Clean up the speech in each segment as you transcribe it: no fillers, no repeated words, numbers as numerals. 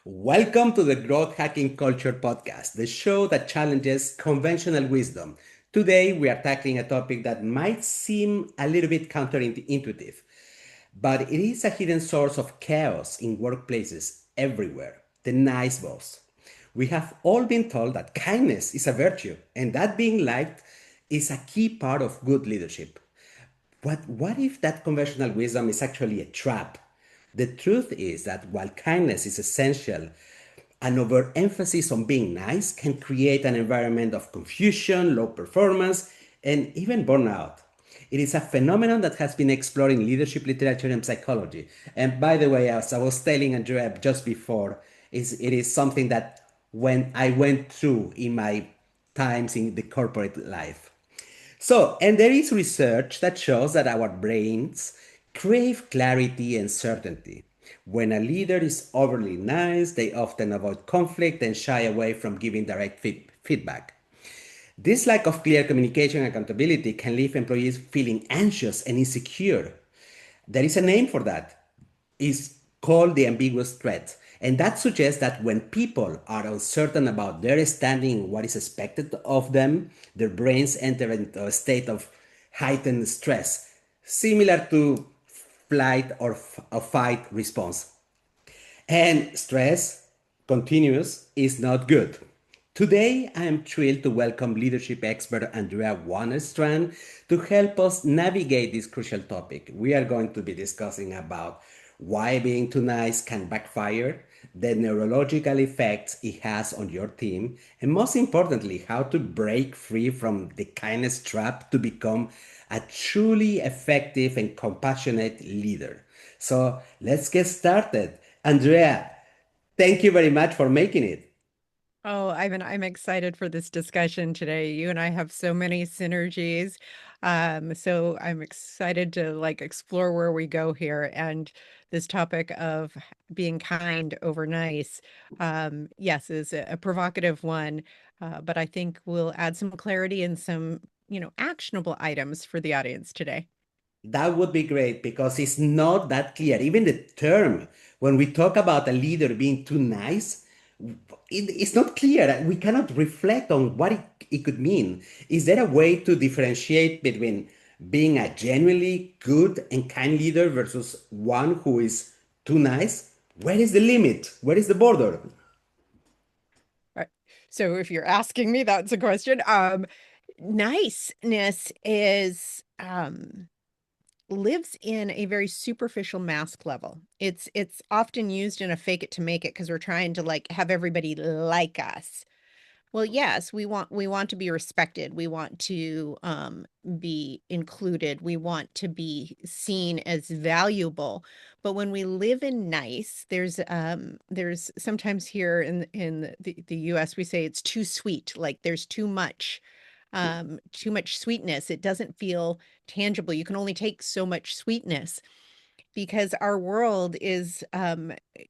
Welcome to the Growth Hacking Culture podcast, the show that challenges conventional wisdom. Today, we are tackling a topic that might seem a little bit counterintuitive, but it is a hidden source of chaos in workplaces everywhere: the nice boss. We have all been told that kindness is a virtue and that being liked is a key part of good leadership. What if that conventional wisdom is actually a trap? The truth is that while kindness is essential, an overemphasis on being nice can create an environment of confusion, low performance, and even burnout. It is a phenomenon that has been explored in leadership literature and psychology. And by the way, as I was telling Andrea just before, it is something that when I went through in my times in the corporate life. And there is research that shows that our brains crave clarity and certainty. When a leader is overly nice, they often avoid conflict and shy away from giving direct feedback. This lack of clear communication and accountability can leave employees feeling anxious and insecure. There is a name for that. It's called the ambiguous threat. And that suggests that when people are uncertain about their standing, what is expected of them, their brains enter into a state of heightened stress, similar to flight or fight response. And stress, continuous, is not good. Today, I am thrilled to welcome leadership expert Andrea Wanerstrand to help us navigate this crucial topic. We are going to be discussing about why being too nice can backfire, the neurological effects it has on your team, and most importantly, how to break free from the kindness trap to become a truly effective and compassionate leader. So let's get started. Andrea, thank you very much for making it. Oh, I'm excited for this discussion today. You and I have so many synergies. So I'm excited to explore where we go here. And this topic of being kind over nice, yes, is a provocative one. But I think we'll add some clarity and some, actionable items for the audience today. That would be great because it's not that clear. Even the term, when we talk about a leader being too nice, it's not clear. We cannot reflect on what it could mean. Is there a way to differentiate between being a genuinely good and kind leader versus one who is too nice? Where is the limit? Where is the border? Right. So if you're asking me, that's a question. Niceness is lives in a very superficial mask level. It's often used in a fake it to make it because we're trying to have everybody like us. Well, yes, we want to be respected. We want to be included. We want to be seen as valuable. But when we live in nice, there's sometimes here in the US we say it's too sweet, like there's too much sweetness. It doesn't feel tangible. You can only take so much sweetness because our world is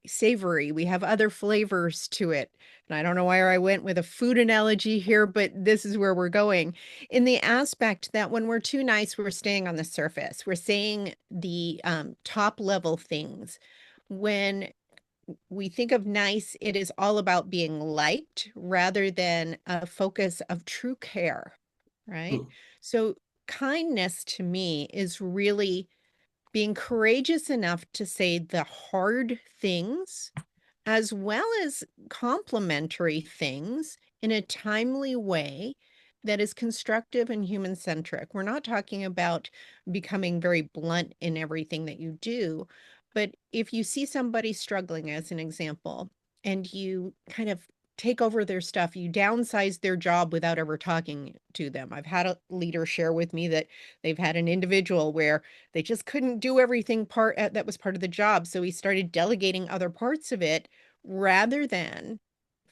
savory. We have other flavors to it. And I don't know where I went with a food analogy here, but this is where we're going. In the aspect that when we're too nice, we're staying on the surface. We're saying the top level things. When we think of nice, it is all about being liked rather than a focus of true care, right? Hmm. So kindness to me is really being courageous enough to say the hard things as well as complimentary things in a timely way that is constructive and human centric. We're not talking about becoming very blunt in everything that you do, but if you see somebody struggling, as an example, and you kind of take over their stuff, you downsize their job without ever talking to them. I've had a leader share with me that they've had an individual where they just couldn't do everything that was part of the job. So he started delegating other parts of it rather than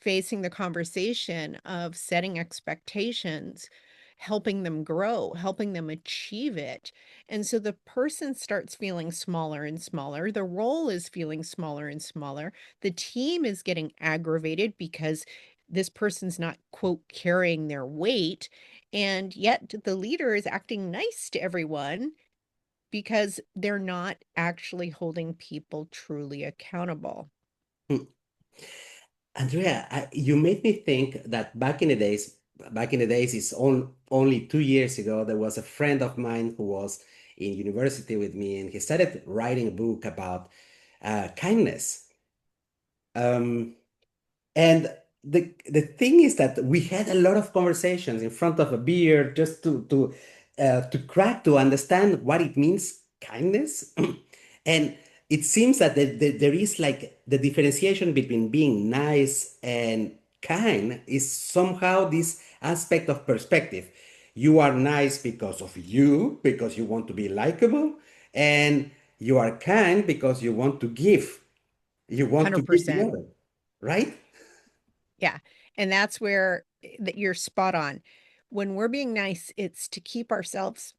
facing the conversation of setting expectations, helping them grow, helping them achieve it. And so the person starts feeling smaller and smaller. The role is feeling smaller and smaller. The team is getting aggravated because this person's not, quote, carrying their weight. And yet the leader is acting nice to everyone because they're not actually holding people truly accountable. Andrea, you made me think that back in the days is only 2 years ago, there was a friend of mine who was in university with me, and he started writing a book about kindness. Um, And the thing is that we had a lot of conversations in front of a beer just to crack to understand what it means kindness. And it seems that there is like the differentiation between being nice and kind is somehow this aspect of perspective. You are nice because of you, because you want to be likable, and you are kind because you want to give. You want to give the 100%. other, right? Yeah. And that's where that you're spot on. When we're being nice, it's to keep ourselves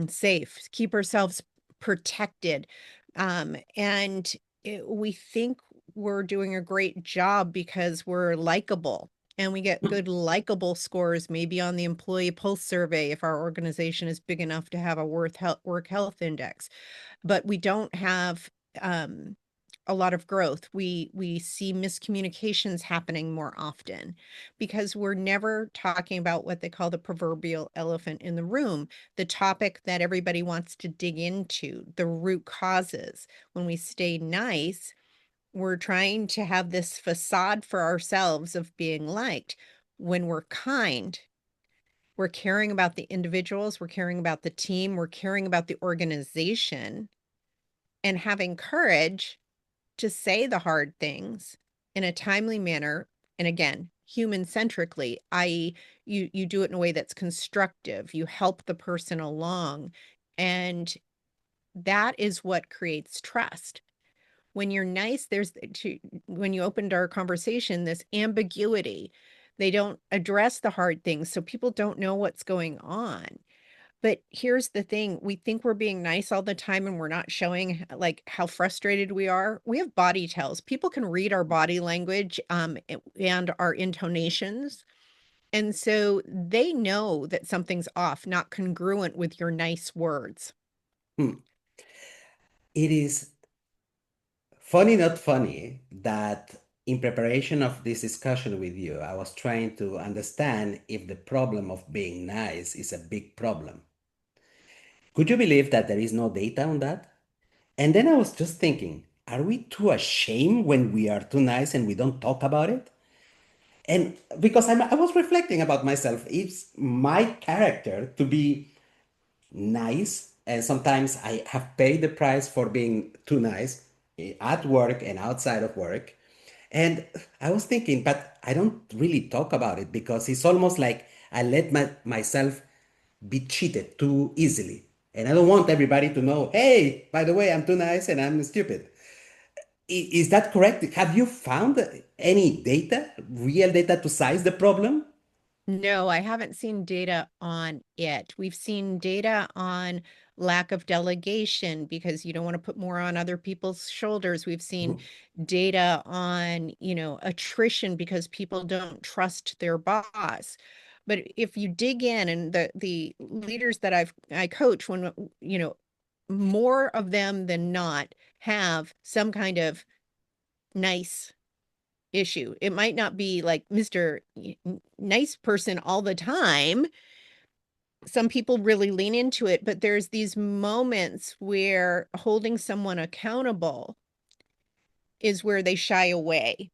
safe, keep ourselves protected. And we think we're doing a great job because we're likable and we get good likable scores maybe on the employee pulse survey if our organization is big enough to have a work health index, but we don't have um, a lot of growth. We see miscommunications happening more often because we're never talking about what they call the proverbial elephant in the room, the topic that everybody wants to dig into, the root causes. When we stay nice, we're trying to have this facade for ourselves of being liked. When we're kind, we're caring about the individuals, we're caring about the team, we're caring about the organization, and having courage to say the hard things in a timely manner, and again, human centrically, i.e., you do it in a way that's constructive, you help the person along, and that is what creates trust. When you're nice, when you opened our conversation, this ambiguity. They don't address the hard things, so people don't know what's going on. But here's the thing, we think we're being nice all the time and we're not showing, like, how frustrated we are. We have body tells. People can read our body language, and our intonations, and so they know that something's off, not congruent with your nice words. Hmm. It is funny, not funny, that in preparation of this discussion with you, I was trying to understand if the problem of being nice is a big problem. Could you believe that there is no data on that? And then I was just thinking, are we too ashamed when we are too nice and we don't talk about it? And because I was reflecting about myself, it's my character to be nice, and sometimes I have paid the price for being too nice at work and outside of work. And I was thinking, but I don't really talk about it because it's almost like I let myself be cheated too easily. And I don't want everybody to know, hey, by the way, I'm too nice and I'm stupid. Is that correct? Have you found any data, real data to size the problem? No, I haven't seen data on it. We've seen data on lack of delegation because you don't want to put more on other people's shoulders. We've seen data on, attrition because people don't trust their boss. But if you dig in, and the leaders that I coach, when more of them than not have some kind of nice issue. It might not be like Mr. Nice person all the time. Some people really lean into it, but there's these moments where holding someone accountable is where they shy away.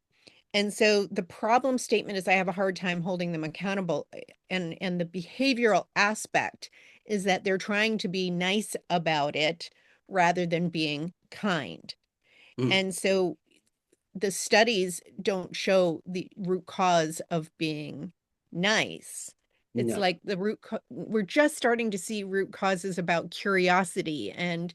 And so the problem statement is I have a hard time holding them accountable. And the behavioral aspect is that they're trying to be nice about it rather than being kind. Mm, And so the studies don't show the root cause of being nice. It's no. like we're just starting to see root causes about curiosity, and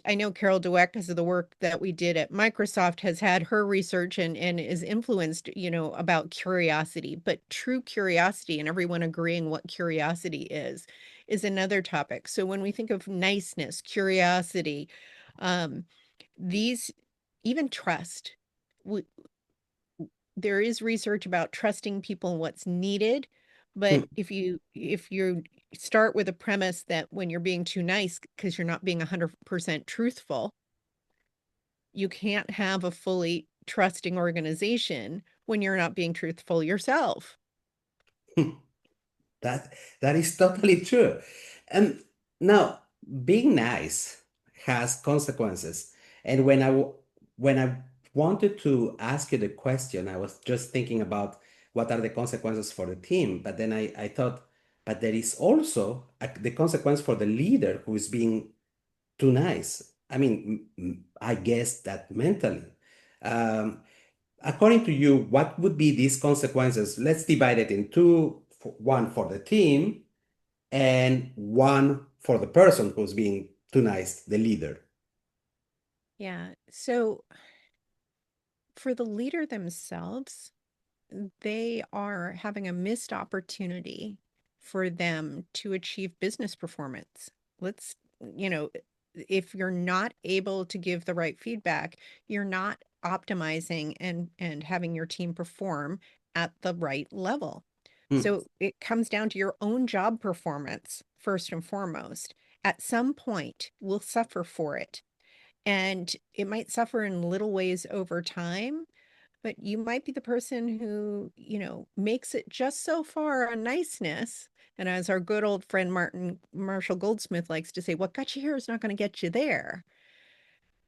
I know Carol Dweck, because of the work that we did at Microsoft, has had her research and is influenced, about curiosity, but true curiosity and everyone agreeing what curiosity is another topic. So when we think of niceness, curiosity, um, these, even trust, we, there is research about trusting people and what's needed, but Mm, if you start with a premise that when you're being too nice because you're not being 100% truthful, you can't have a fully trusting organization when you're not being truthful yourself. That that is totally true. And now being nice has consequences. And when I wanted to ask you the question, I was just thinking about what are the consequences for the team. But then I thought, but there is also the consequence for the leader who is being too nice. I mean, I guess that mentally. Um, According to you, what would be these consequences? Let's divide it in two, one for the team and one for the person who's being too nice, the leader. Yeah. So for the leader themselves, they are having a missed opportunity for them to achieve business performance. Let's, you know, if you're not able to give the right feedback, you're not optimizing and having your team perform at the right level. Hmm. So it comes down to your own job performance first and foremost. At some point, we'll suffer for it. And it might suffer in little ways over time, but you might be the person who, makes it just so far on niceness. And as our good old friend Marshall Goldsmith likes to say, what got you here is not going to get you there.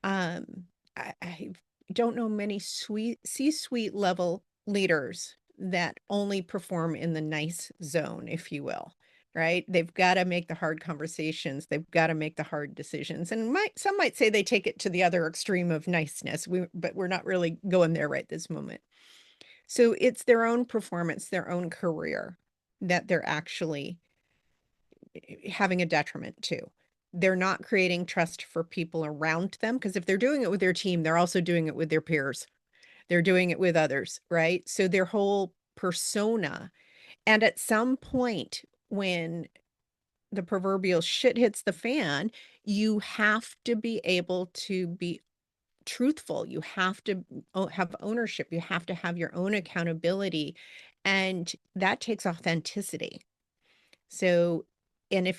Um, I don't know many C-suite level leaders that only perform in the nice zone, if you will. Right? They've got to make the hard conversations. They've got to make the hard decisions. And some might say they take it to the other extreme of niceness. But we're not really going there right this moment. So it's their own performance, their own career that they're actually having a detriment to. They're not creating trust for people around them because if they're doing it with their team, they're also doing it with their peers. They're doing it with others, right? So their whole persona. And at some point, when the proverbial shit hits the fan, you have to be able to be truthful. You have to have ownership. You have to have your own accountability. And that takes authenticity. So, and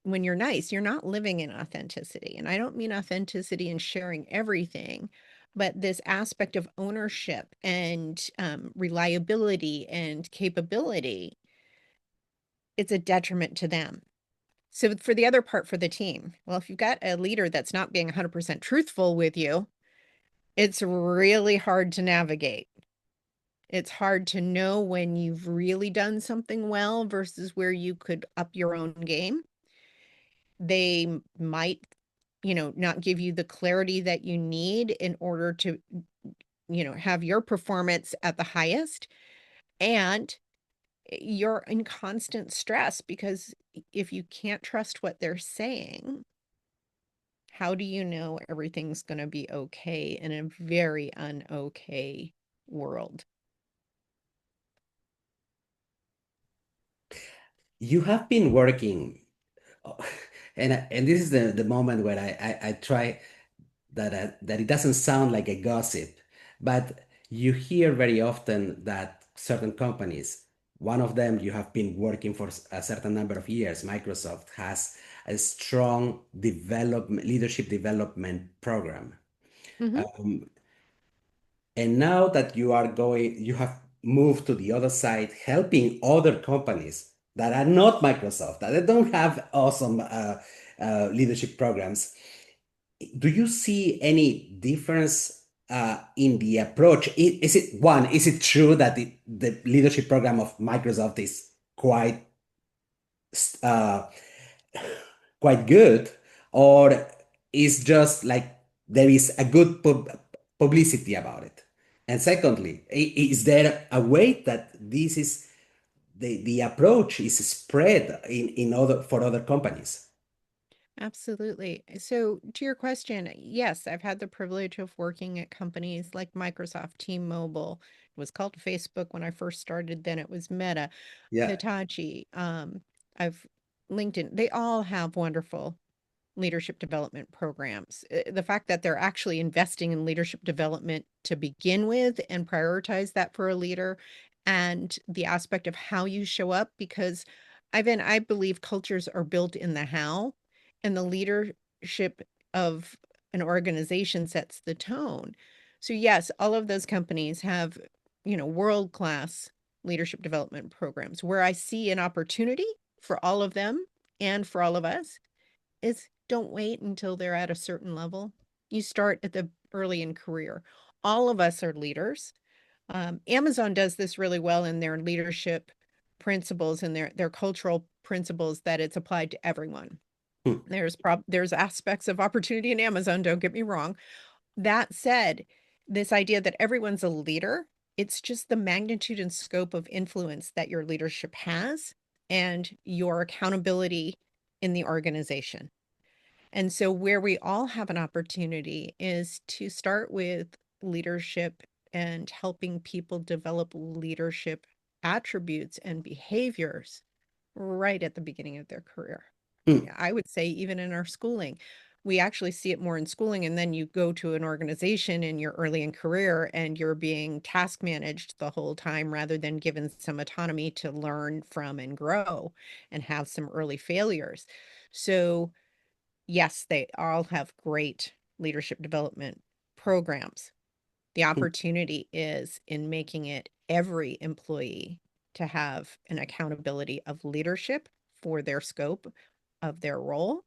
when you're nice, you're not living in authenticity. And I don't mean authenticity in sharing everything, but this aspect of ownership and reliability and capability, it's a detriment to them. So, for the other part for the team, well, if you've got a leader that's not being 100% truthful with you, it's really hard to navigate. It's hard to know when you've really done something well versus where you could up your own game. They might, not give you the clarity that you need in order to, have your performance at the highest. And you're in constant stress because if you can't trust what they're saying, how do you know everything's going to be okay in a very un-okay world? You have been working, and this is the moment where I try that it doesn't sound like a gossip, but you hear very often that certain companies, one of them you have been working for a certain number of years, Microsoft has a strong leadership development program. Hmm. Um, and now that you have moved to the other side, helping other companies that are not Microsoft, that don't have awesome leadership programs. Do you see any difference in the approach? Is it true that the leadership program of Microsoft is uh, quite good, or is just like there is a good publicity about it? And secondly, is there a way that this is the approach is spread in other for other companies? Absolutely. So, to your question, yes, I've had the privilege of working at companies like Microsoft, T-Mobile. It was called Facebook when I first started, then it was Meta, Yeah. Hitachi. I've LinkedIn. They all have wonderful leadership development programs. The fact that they're actually investing in leadership development to begin with and prioritize that for a leader and the aspect of how you show up, because I believe cultures are built in the how, and the leadership of an organization sets the tone. So yes, all of those companies have, world-class leadership development programs. Where I see an opportunity for all of them and for all of us is don't wait until they're at a certain level. You start at the early in career. All of us are leaders. Amazon does this really well in their leadership principles and their cultural principles that it's applied to everyone. Hmm. There's aspects of opportunity in Amazon, don't get me wrong. That said, this idea that everyone's a leader, it's just the magnitude and scope of influence that your leadership has and your accountability in the organization. And so, where we all have an opportunity is to start with leadership and helping people develop leadership attributes and behaviors right at the beginning of their career. Hmm. Yeah, I would say even in our schooling, we actually see it more in schooling. And then you go to an organization in your early in career and you're being task managed the whole time rather than given some autonomy to learn from and grow and have some early failures. So, yes, they all have great leadership development programs. The Hmm. opportunity is in making it every employee to have an accountability of leadership for their scope of their role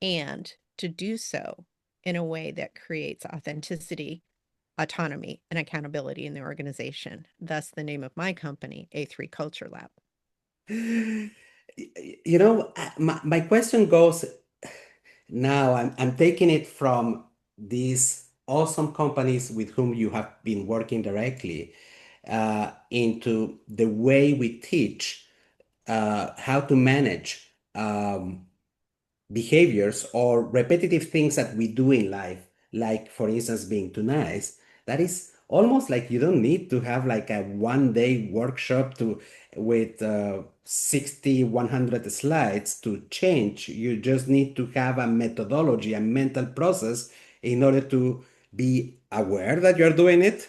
and to do so in a way that creates authenticity, autonomy, and accountability in the organization. Thus, the name of my company, A3 Culture Lab. My question goes now, I'm taking it from these awesome companies with whom you have been working directly into the way we teach how to manage behaviors or repetitive things that we do in life, like for instance, being too nice. That is almost like you don't need to have like a 1 day workshop to with 60, 100 slides to change. You just need to have a methodology, a mental process in order to be aware that you're doing it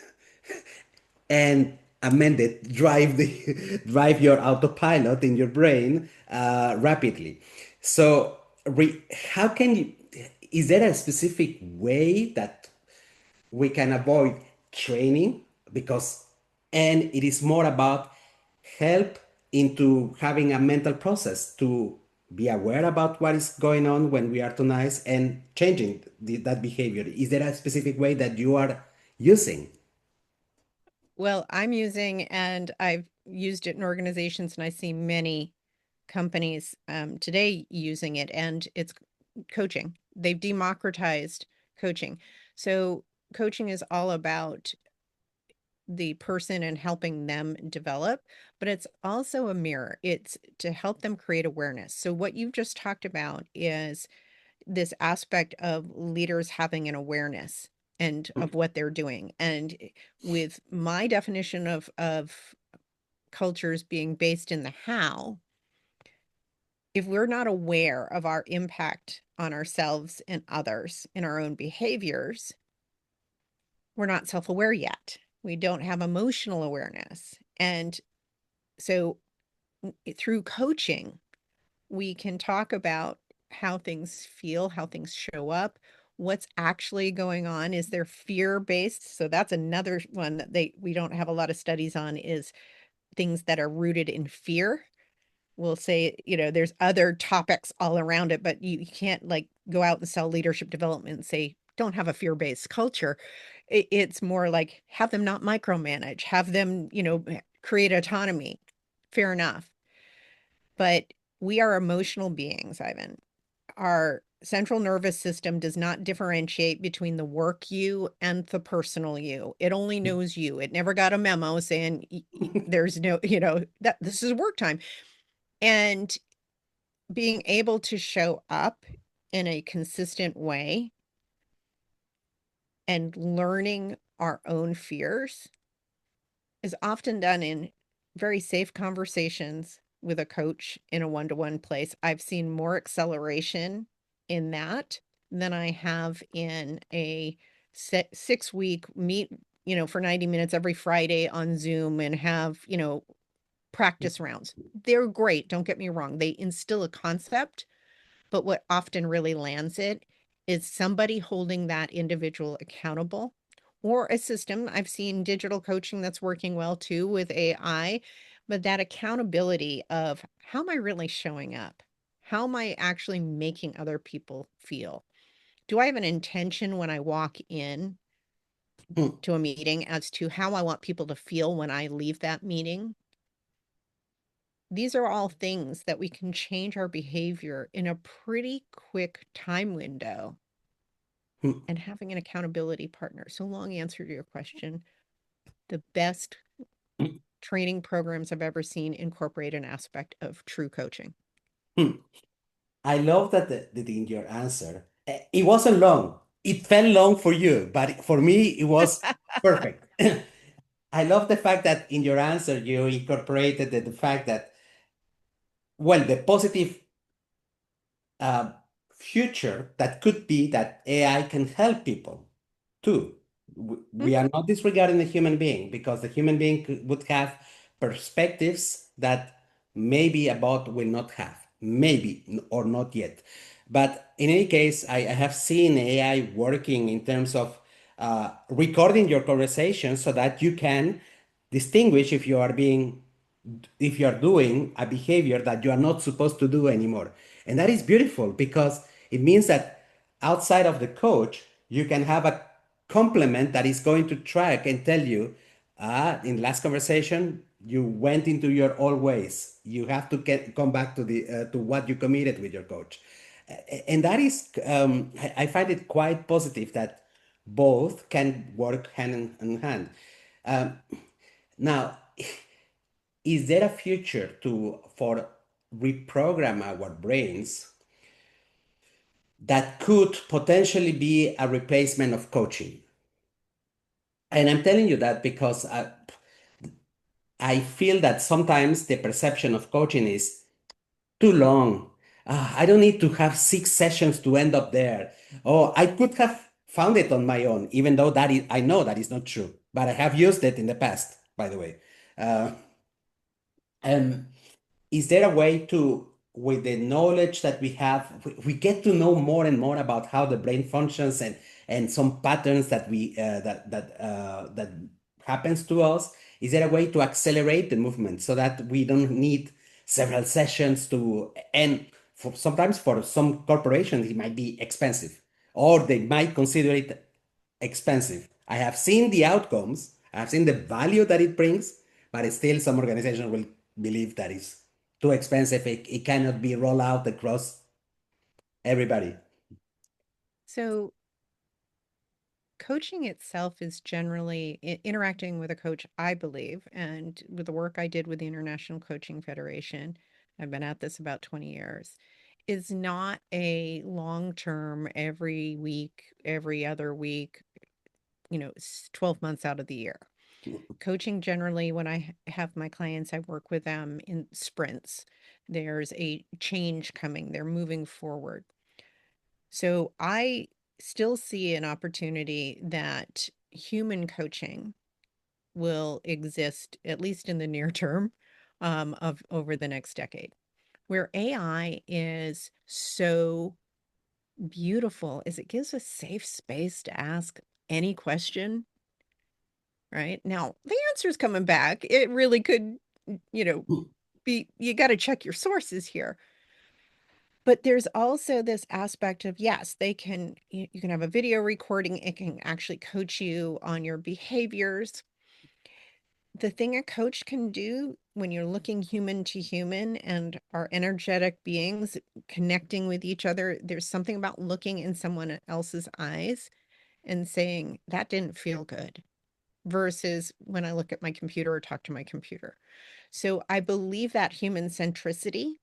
and amend it, drive the drive your autopilot in your brain rapidly. So, how can you? Is there a specific way that we can avoid training? Because, and it is more about help into having a mental process to be aware about what is going on when we are too nice and changing that behavior. Is there a specific way that you are using? Well, I'm using, and I've used it in organizations, and I see many companies today using it, and it's coaching. They've democratized coaching. So, coaching is all about the person and helping them develop, but it's also a mirror. It's to help them create awareness. So, what you've just talked about is this aspect of leaders having an awareness and of what they're doing. And with my definition of cultures being based in the how, if we're not aware of our impact on ourselves and others in our own behaviors, we're not self-aware yet. We don't have emotional awareness. And so through coaching, we can talk about how things feel, how things show up, what's actually going on. Is there fear based? So that's another one that we don't have a lot of studies on is things that are rooted in fear. We'll say, there's other topics all around it, but you can't like go out and sell leadership development and say, don't have a fear-based culture. It's more like have them not micromanage, have them, create autonomy. Fair enough. But we are emotional beings, Ivan. Our central nervous system does not differentiate between the work you and the personal you. It only knows you. It never got a memo saying there's no, that this is work time. And being able to show up in a consistent way and learning our own fears is often done in very safe conversations with a coach in a one-to-one place. I've seen more acceleration in that than I have in a 6-week meet, for 90 minutes every Friday on Zoom and have, practice rounds. They're great, don't get me wrong. They instill a concept, but what often really lands it is somebody holding that individual accountable or a system. I've seen digital coaching that's working well too with AI, but that accountability of how am I really showing up? How am I actually making other people feel? Do I have an intention when I walk in Hmm, to a meeting as to how I want people to feel when I leave that meeting? These are all things that we can change our behavior in a pretty quick time window, hmm, and having an accountability partner. So, long answer to your question, the best hmm, training programs I've ever seen incorporate an aspect of true coaching. hmm. I love that in your answer, it wasn't long. It felt long for you, but for me, it was perfect. I love the fact that in your answer, you incorporated the fact that, well, the positive uh, future that could be that AI can help people too. We Mhm. are not disregarding the human being because the human being would have perspectives that maybe a bot will not have, maybe or not yet. But in any case, I have seen AI working in terms of recording your conversation so that you can distinguish if you are doing a behavior that you are not supposed to do anymore. And that is beautiful because it means that outside of the coach, you can have a complement that is going to track and tell you, in last conversation, you went into your old ways. You have to come back to the to what you committed with your coach. And that is, I find it quite positive that both can work hand in hand. Um, Now, is there a future to for reprogram our brains that could potentially be a replacement of coaching? And I'm telling you that because I feel that sometimes the perception of coaching is too long. I don't need to have 6 sessions to end up there. Oh, I could have found it on my own, even though I know that is not true. But I have used it in the past, by the way. Uh, and is there a way to, with the knowledge that we have, we get to know more and more about how the brain functions and some patterns that that happens to us? Is there a way to accelerate the movement so that we don't need several sessions to, and sometimes for some corporations it might be expensive, or they might consider it expensive. I have seen the outcomes, I've seen the value that it brings, but still some organizations will believe that it's too expensive. It cannot be rolled out across everybody. So, coaching itself is generally interacting with a coach, I believe, and with the work I did with the International Coaching Federation, I've been at this about 20 years, is not a long term, every week, every other week, 12 months out of the year. Coaching generally, when I have my clients, I work with them in sprints. There's a change coming, they're moving forward. So I still see an opportunity that human coaching will exist, at least in the near term, of over the next decade. Where AI is so beautiful is it gives a safe space to ask any question, right? Now, the answer's coming back. It really could, you know, be, you got to check your sources here. But there's also this aspect of, yes, they can, you can have a video recording, it can actually coach you on your behaviors. The thing a coach can do when you're looking human to human and are energetic beings connecting with each other, there's something about looking in someone else's eyes and saying, that didn't feel good, versus when I look at my computer or talk to my computer. So I believe that human centricity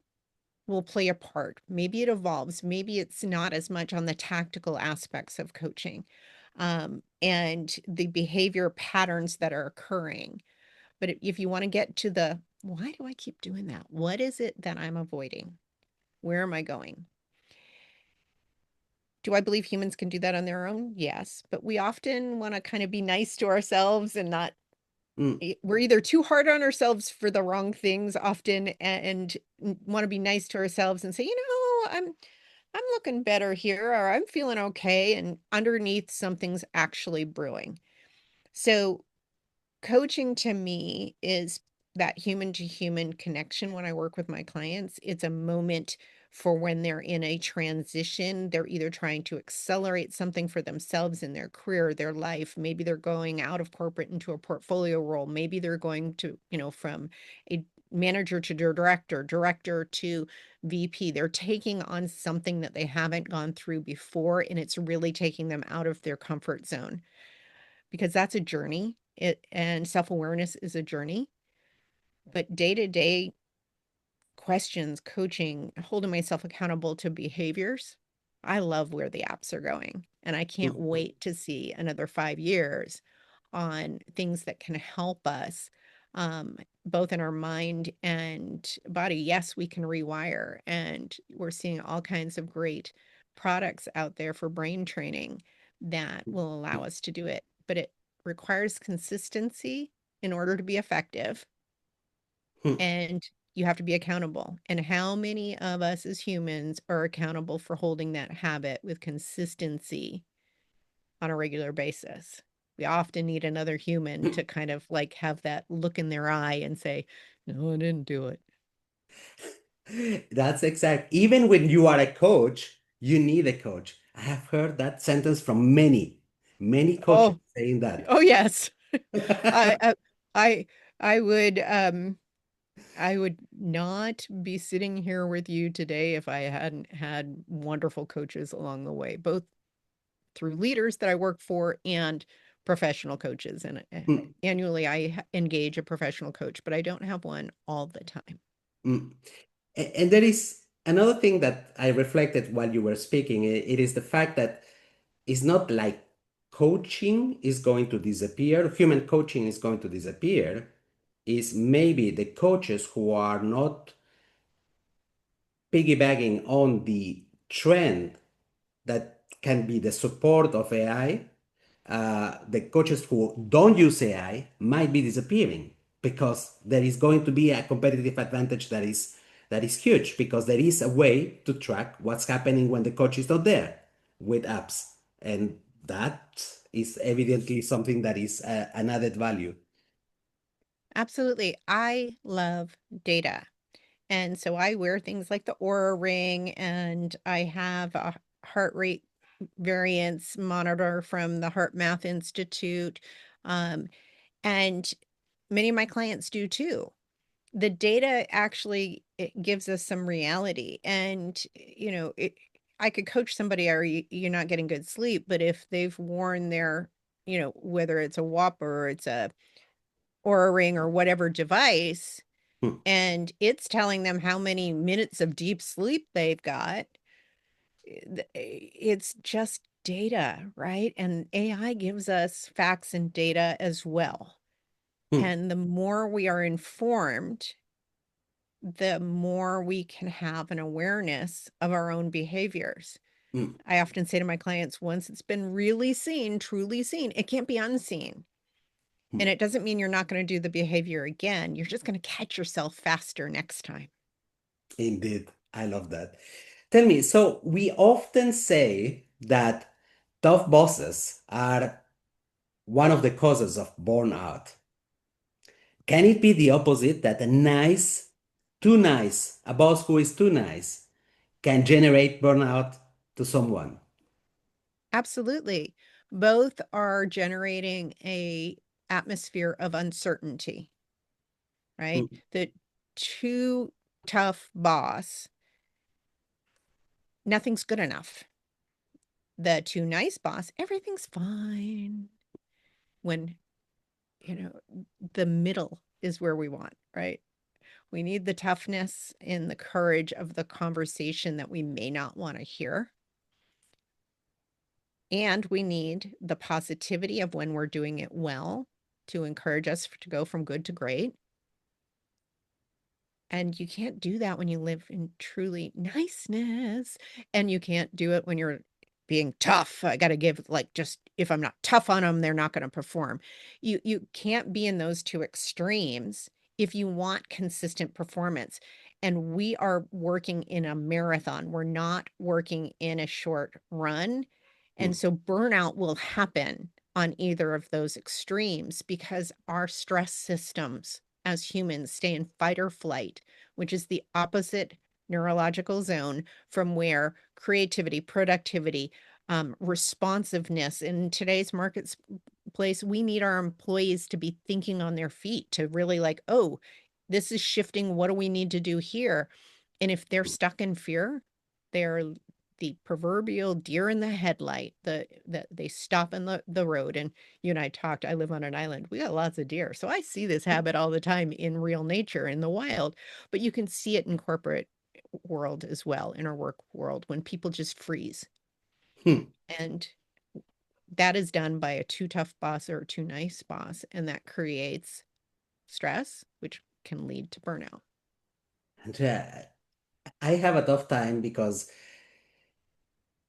will play a part. Maybe it evolves. Maybe it's not as much on the tactical aspects of coaching, and the behavior patterns that are occurring. But if you want to get to the why do I keep doing that? What is it that I'm avoiding? Where am I going? Do I believe humans can do that on their own? Yes. But we often want to kind of be nice to ourselves and not, Mm, we're either too hard on ourselves for the wrong things often, and want to be nice to ourselves and say, I'm looking better here, or I'm feeling okay, and underneath something's actually brewing. So coaching to me is that human to human connection when I work with my clients. It's a moment for when they're in a transition. They're either trying to accelerate something for themselves in their career, their life. Maybe they're going out of corporate into a portfolio role. Maybe they're going to, from a manager to director, director to VP. They're taking on something that they haven't gone through before, and it's really taking them out of their comfort zone because that's a journey. And self-awareness is a journey, but day-to-day questions, coaching, holding myself accountable to behaviors. I love where the apps are going, and I can't Mm, wait to see another 5 years on things that can help us, um, both in our mind and body. Yes, we can rewire, and we're seeing all kinds of great products out there for brain training that will allow us to do it, but it requires consistency in order to be effective, mm. and you have to be accountable. And how many of us as humans are accountable for holding that habit with consistency on a regular basis? We often need another human to kind of like have that look in their eye and say, no, I didn't do it. That's exact. Even when you are a coach, you need a coach. I have heard that sentence from many coaches Oh, saying that. oh yes. I, I, I, I would, I would not be sitting here with you today if I hadn't had wonderful coaches along the way, both through leaders that I work for and professional coaches. And Mm, annually, I engage a professional coach, but I don't have one all the time. mm. And there is another thing that I reflected while you were speaking. It is the fact that it's not like coaching is going to disappear, human coaching is going to disappear. Is maybe the coaches who are not piggybacking on the trend that can be the support of AI, the coaches who don't use AI might be disappearing because there is going to be a competitive advantage that is huge because there is a way to track what's happening when the coach is not there with apps, and that is evidently something that is an added value. Absolutely. I love data. And so I wear things like the Aura Ring, and I have a heart rate variance monitor from the Heart Math Institute. Um, and many of my clients do too. The data actually, it gives us some reality, and I could coach somebody, are you're not getting good sleep, but if they've worn their, whether it's a whopper or it's a Aura Ring or whatever device, Hmm, and it's telling them how many minutes of deep sleep they've got, it's just data, right? And AI gives us facts and data as well. hmm, And the more we are informed, the more we can have an awareness of our own behaviors. hmm, I often say to my clients, once it's been really seen, truly seen, it can't be unseen. hmm. And it doesn't mean you're not going to do the behavior again. You're just going to catch yourself faster next time. Indeed, I love that. Tell me, so we often say that tough bosses are one of the causes of burnout. Can it be the opposite that a boss who is too nice can generate burnout to someone? Absolutely. Both are generating a atmosphere of uncertainty, right? Mm, The too tough boss, nothing's good enough. The too nice boss, everything's fine. When, you know, the middle is where we want, right? We need the toughness and the courage of the conversation that we may not want to hear. And we need the positivity of when we're doing it well to encourage us to go from good to great. And you can't do that when you live in truly niceness. And you can't do it when you're being tough. I got to give, like, just if I'm not tough on them, they're not going to perform. You can't be in those two extremes if you want consistent performance. And we are working in a marathon. We're not working in a short run. And mm, so burnout will happen. on either of those extremes because our stress systems as humans stay in fight or flight, which is the opposite neurological zone from where creativity, productivity, responsiveness in today's marketplace, we need our employees to be thinking on their feet to really like, oh, this is shifting. What do we need to do here? And if they're stuck in fear, they're the proverbial deer in the headlight. They stop in the road. And you and I talked. I live on an island. We got lots of deer, so I see this habit all the time in real nature in the wild. But you can see it in corporate world as well, in our work world, when people just freeze. Hmm. And that is done by a too tough boss or a too nice boss, and that creates stress, which can lead to burnout. And I have a tough time because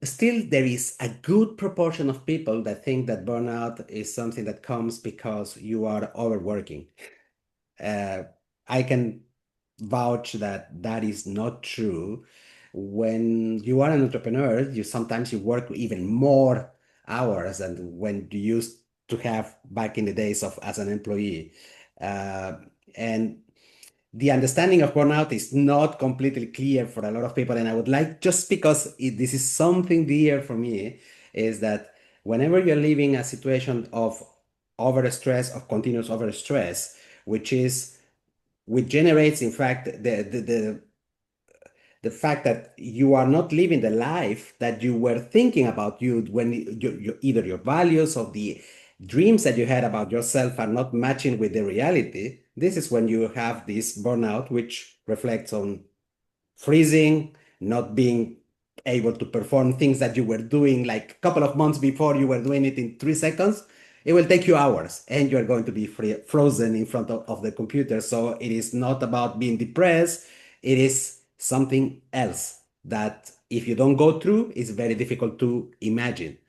still there is a good proportion of people that think that burnout is something that comes because you are overworking. Uh, I can vouch that that is not true. When you are an entrepreneur, you sometimes you work even more hours than when you used to have back in the days of as an employee. Uh, and the understanding of burnout is not completely clear for a lot of people. And I would like, just because this is something dear for me, is that whenever you're living a situation of overstress, of continuous overstress, which is which generates, in fact, the fact that you are not living the life that you were thinking about you when either your values or the dreams that you had about yourself are not matching with the reality. This is when you have this burnout, which reflects on freezing, not being able to perform things that you were doing like a couple of months before. You were doing it in 3 seconds. It will take you hours and you're going to be frozen in front of the computer. So it is not about being depressed. It is something else that if you don't go through, it's very difficult to imagine.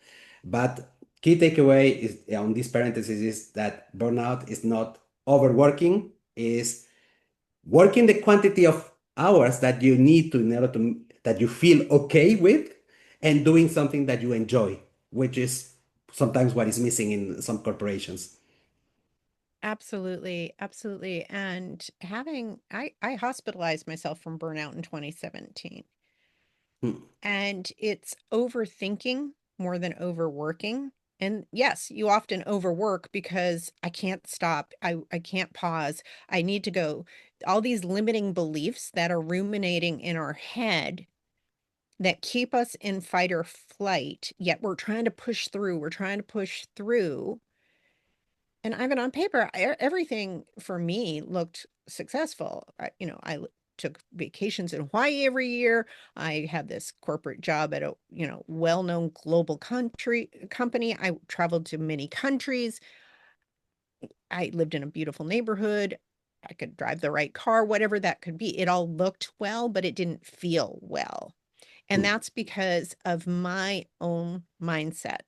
But key takeaway is on this parenthesis is that burnout is not overworking, is working the quantity of hours that you need to in order to that you feel okay with and doing something that you enjoy, which is sometimes what is missing in some corporations. Absolutely, absolutely. And I hospitalized myself from burnout in 2017. Hmm. And it's overthinking more than overworking. And yes, you often overwork because I can't stop. I can't pause. I need to go. All these limiting beliefs that are ruminating in our head that keep us in fight or flight, yet we're trying to push through. We're trying to push through. And Ivan, on paper, everything for me looked successful. I took vacations in Hawaii every year. I had this corporate job at a, well-known global company. I traveled to many countries. I lived in a beautiful neighborhood. I could drive the right car, whatever that could be. It all looked well, but it didn't feel well. And Hmm. that's because of my own mindset.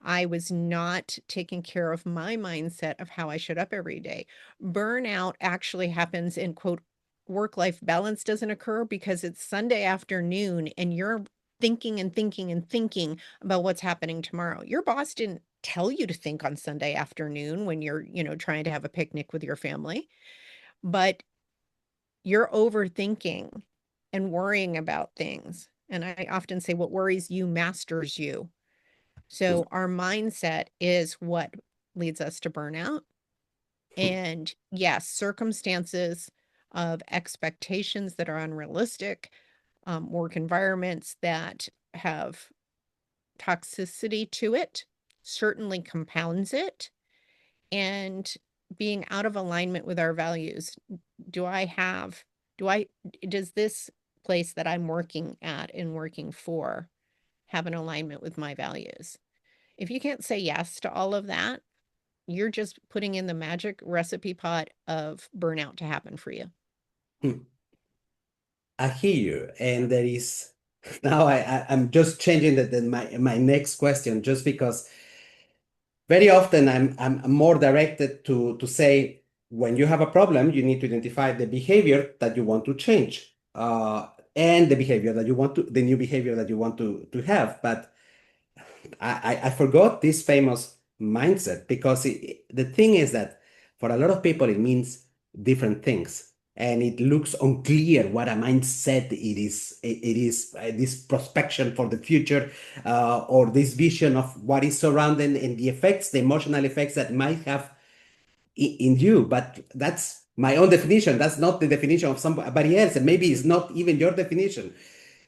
I was not taking care of my mindset of how I showed up every day. Burnout actually happens in quote, work life balance doesn't occur because it's Sunday afternoon and you're thinking and thinking and thinking about what's happening tomorrow. Your boss didn't tell you to think on Sunday afternoon when you're, trying to have a picnic with your family, but you're overthinking and worrying about things. And I often say what worries you masters you. So our mindset is what leads us to burnout. Hmm. And yes, circumstances of expectations that are unrealistic, work environments that have toxicity to it certainly compounds it. And being out of alignment with our values. Do I have, do I, does this place that I'm working at and working for have an alignment with my values? If you can't say yes to all of that, you're just putting in the magic recipe pot of burnout to happen for you. Hmm. I hear you, and there is now I'm just changing my next question just because very often I'm more directed to say when you have a problem, you need to identify the behavior that you want to change, and the behavior that you the new behavior that you want to have. But I forgot this famous mindset, because the thing is that for a lot of people it means different things, and it looks unclear what a mindset it is. It is this prospection for the future, or this vision of what is surrounding, and the effects, the emotional effects that might have in you. But that's my own definition. That's not the definition of somebody else, and maybe it's not even your definition.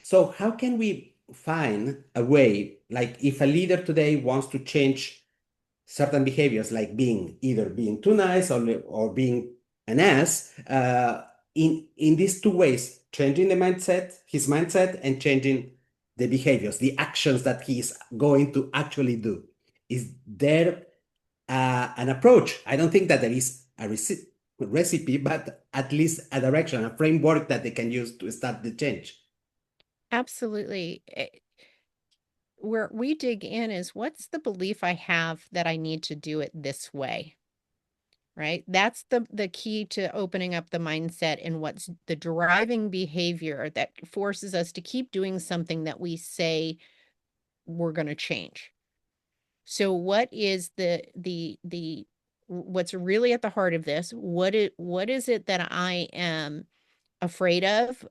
So how can we find a way, like if a leader today wants to change certain behaviors, like being too nice, or being an ass, in these two ways, changing the mindset, his mindset, and changing the behaviors, the actions that he's going to actually do? Is there an approach? I don't think that there is a recipe, but at least a direction, a framework that they can use to start the change. Absolutely. Where we dig in is, what's the belief I have that I need to do it this way? Right? That's the key to opening up the mindset, and what's the driving behavior that forces us to keep doing something that we say we're going to change. So what is the what's really at the heart of this? What is it that I am afraid of,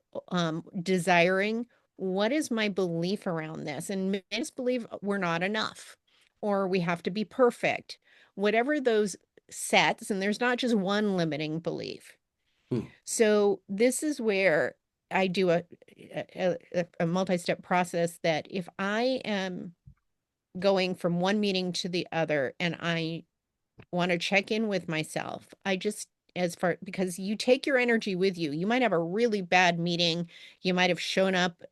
desiring? What is my belief around this? And many of us believe we're not enough, or we have to be perfect. Whatever those sets, and there's not just one limiting belief. Hmm. So this is where I do a multi-step process, that if I am going from one meeting to the other and I want to check in with myself, I just, as far, because you take your energy with you. You might have a really bad meeting. You might have shown up,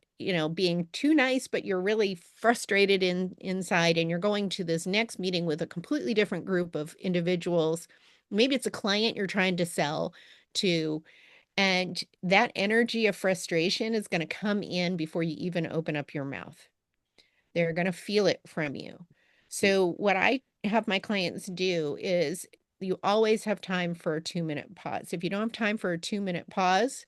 being too nice, but you're really frustrated inside, and you're going to this next meeting with a completely different group of individuals. Maybe it's a client you're trying to sell to, and that energy of frustration is going to come in before you even open up your mouth. They're going to feel it from you. So what I have my clients do is, you always have time for a 2-minute pause. If you don't have time for a 2-minute pause,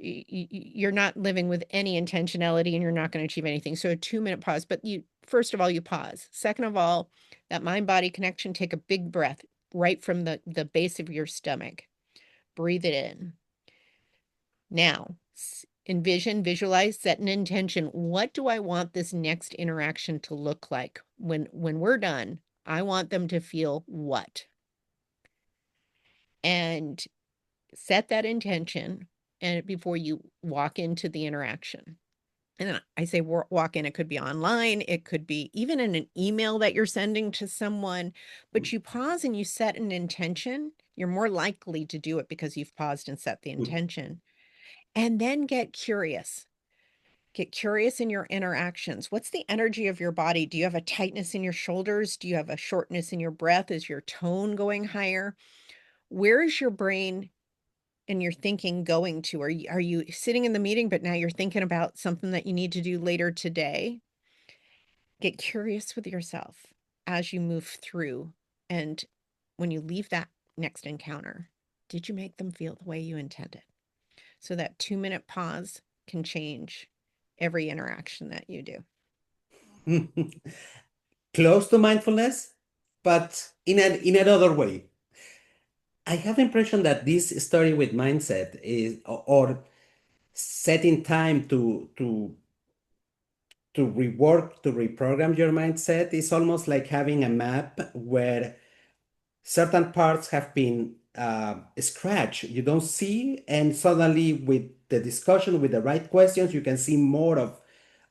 you're not living with any intentionality, and you're not going to achieve anything. So a 2-minute pause, but first of all, you pause. Second of all, that mind body connection, take a big breath right from the base of your stomach. Breathe it in. Now, envision, visualize, set an intention. What do I want this next interaction to look like? When we're done, I want them to feel what? And set that intention, and before you walk into the interaction. And then I say walk in, it could be online, it could be even in an email that you're sending to someone, but you pause and you set an intention. You're more likely to do it because you've paused and set the intention. And then get curious. Get curious in your interactions. What's the energy of your body? Do you have a tightness in your shoulders? Do you have a shortness in your breath? Is your tone going higher? Where is your brain and your thinking going to? Are you sitting in the meeting, but now you're thinking about something that you need to do later today? Get curious with yourself as you move through. And when you leave that next encounter, did you make them feel the way you intended? So that 2-minute pause can change every interaction that you do. Close to mindfulness, but in another way. I have the impression that this story with mindset is, or setting time to rework, to reprogram your mindset, is almost like having a map where certain parts have been scratched, you don't see, and suddenly with the discussion, with the right questions, you can see more of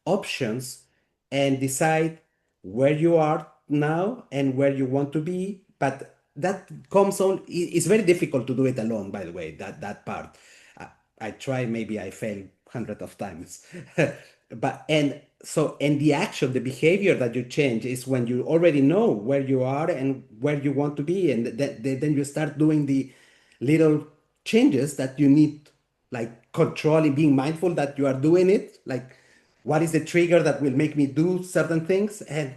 options and decide where you are now and where you want to be. But that comes on, it's very difficult to do it alone, by the way, that part. I try, maybe I fail hundreds of times. But and the action, the behavior that you change is when you already know where you are and where you want to be, and then you start doing the little changes that you need, like controlling, being mindful that you are doing it, like what is the trigger that will make me do certain things. And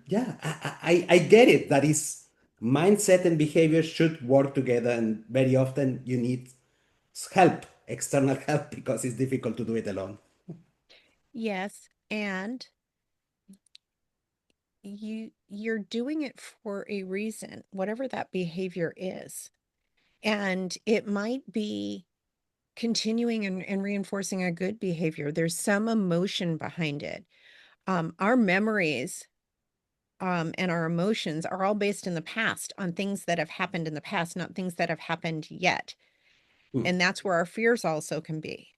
yeah, I get it, that is, mindset and behavior should work together, and very often you need help, external help, because it's difficult to do it alone. Yes. And you're doing it for a reason, whatever that behavior is. And it might be continuing and reinforcing a good behavior. There's some emotion behind it. Our memories and our emotions are all based in the past on things that have happened in the past, not things that have happened yet. Hmm, And that's where our fears also can be.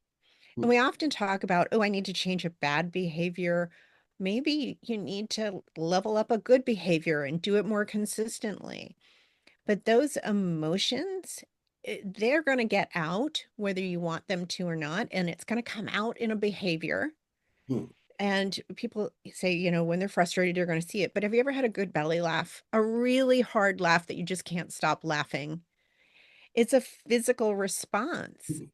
And hmm, we often talk about, oh, I need to change a bad behavior. Maybe you need to level up a good behavior and do it more consistently. But those emotions, they're going to get out whether you want them to or not. And it's going to come out in a behavior. hmm, And people say, when they're frustrated, they're going to see it. But have you ever had a good belly laugh? A really hard laugh that you just can't stop laughing? It's a physical response. hmm,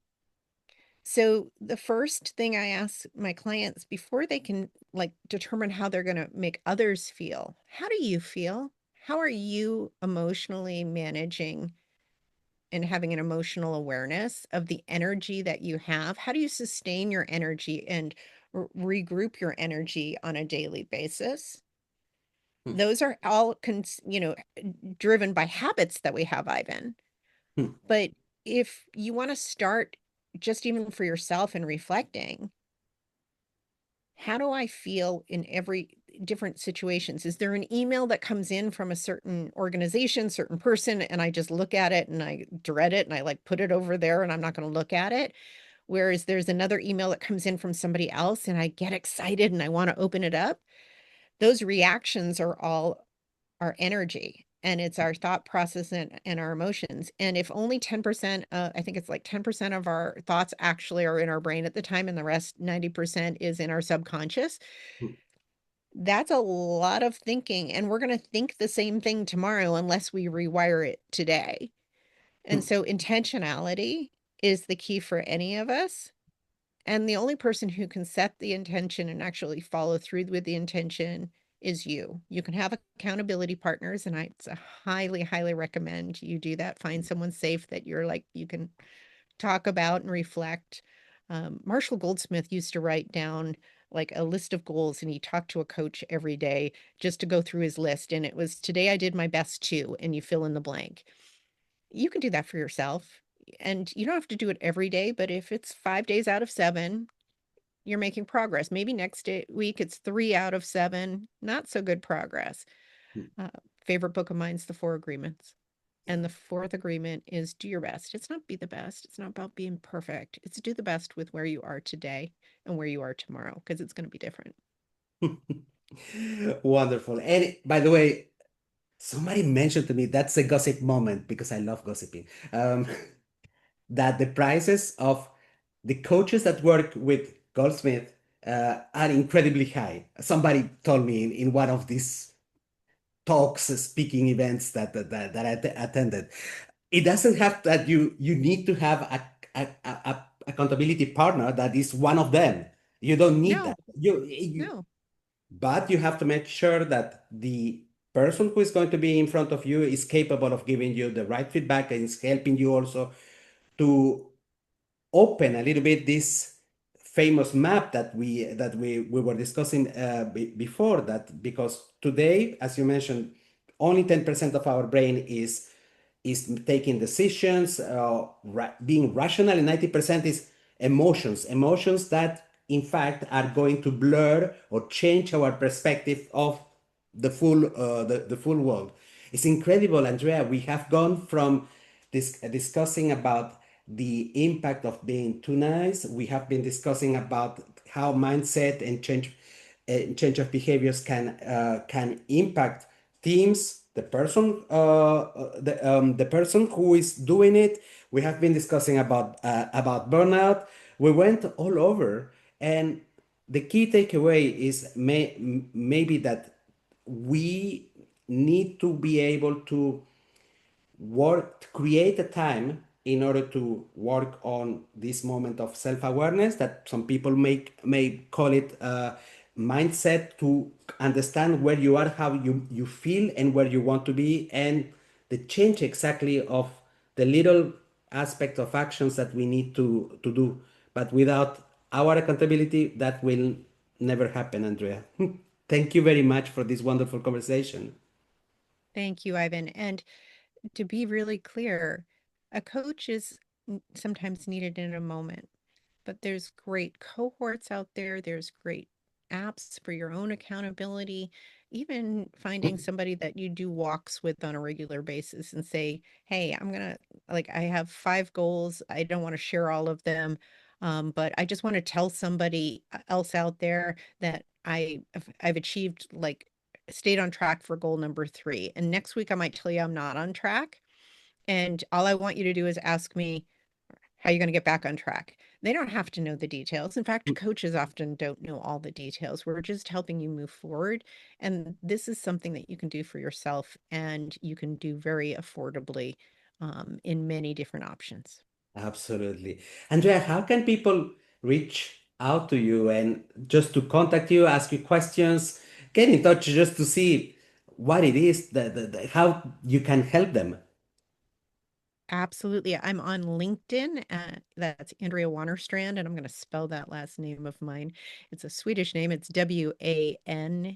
So the first thing I ask my clients before they can like determine how they're going to make others feel, how do you feel? How are you emotionally managing and having an emotional awareness of the energy that you have? How do you sustain your energy and regroup your energy on a daily basis? hmm, Those are all driven by habits that we have, Ivan. hmm, But if you want to start just even for yourself and reflecting, how do I feel in every different situations? Is there an email that comes in from a certain organization, certain person, and I just look at it and I dread it and I like put it over there and I'm not going to look at it? Whereas there's another email that comes in from somebody else and I get excited and I want to open it up. Those reactions are all our energy and it's our thought process and our emotions. And if only 10%, I think it's like 10% of our thoughts actually are in our brain at the time, and the rest 90% is in our subconscious, hmm, that's a lot of thinking. And we're going to think the same thing tomorrow unless we rewire it today. And hmm, so intentionality is the key for any of us. And the only person who can set the intention and actually follow through with the intention is you. You can have accountability partners, and I highly, highly recommend you do that. Find someone safe that you're like, you can talk about and reflect. Marshall Goldsmith used to write down like a list of goals, and he talked to a coach every day just to go through his list. And it was, today I did my best too, and you fill in the blank. You can do that for yourself. And you don't have to do it every day, but if it's 5 days out of 7, you're making progress. Maybe week it's 3 out of 7, not so good progress. hmm. Uh, Favorite book of mine's The Four Agreements. And the fourth agreement is do your best. It's not be the best. It's not about being perfect. It's do the best with where you are today and where you are tomorrow, because it's going to be different. Wonderful. And by the way, somebody mentioned to me that's a gossip moment because I love gossiping. That the prices of the coaches that work with Goldsmith are incredibly high. Somebody told me in one of these talks, speaking events that I attended. It doesn't have that you need to have a accountability partner that is one of them. You don't need No, that. You no. but you have to make sure that the person who is going to be in front of you is capable of giving you the right feedback and is helping you also to open a little bit this famous map that we were discussing before that, because today, as you mentioned, only 10% of our brain is taking decisions, being rational, and 90% is emotions that in fact are going to blur or change our perspective of the full world. It's incredible, Andrea. We have gone from this discussing about the impact of being too nice. We have been discussing about how mindset and change of behaviors can impact teams, the person who is doing it. We have been discussing about burnout. We went all over, and the key takeaway is maybe that we need to be able to create a time in order to work on this moment of self-awareness that some people may call it mindset, to understand where you are, how you feel, and where you want to be, and the change exactly of the little aspect of actions that we need to do. But without our accountability, that will never happen, Andrea. Thank you very much for this wonderful conversation. Thank you, Ivan. And to be really clear, a coach is sometimes needed in a moment, but there's great cohorts out there. There's great apps for your own accountability, even finding somebody that you do walks with on a regular basis and say, hey, I have 5 goals. I don't want to share all of them. But I just want to tell somebody else out there that I've achieved, like, stayed on track for goal number 3. And next week I might tell you I'm not on track. And all I want you to do is ask me, how are you going to get back on track? They don't have to know the details. In fact, coaches often don't know all the details. We're just helping you move forward. And this is something that you can do for yourself and you can do very affordably, in many different options. Absolutely. Andrea, how can people reach out to you and just to contact you, ask you questions, get in touch just to see what it is how you can help them? Absolutely. I'm on LinkedIn. That's Andrea Wanerstrand, and I'm going to spell that last name of mine. It's a Swedish name. It's Wanerstrand.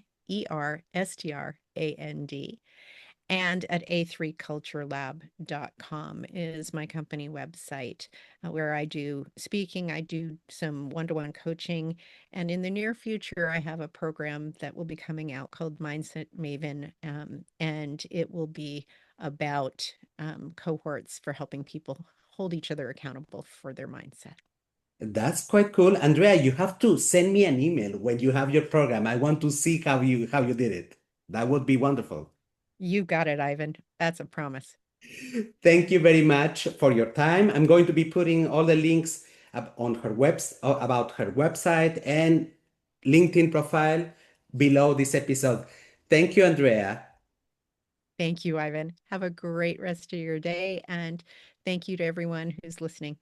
And at a3culturelab.com is my company website, where I do speaking, I do some one-to-one coaching, and in the near future, I have a program that will be coming out called Mindset Maven, and it will be about cohorts for helping people hold each other accountable for their mindset. That's quite cool. Andrea, you have to send me an email when you have your program. I want to see how you did it. That would be wonderful. You got it, Ivan. That's a promise. Thank you very much for your time. I'm going to be putting all the links on about her website and LinkedIn profile below this episode. Thank you, Andrea. Thank you, Ivan. Have a great rest of your day, and thank you to everyone who's listening.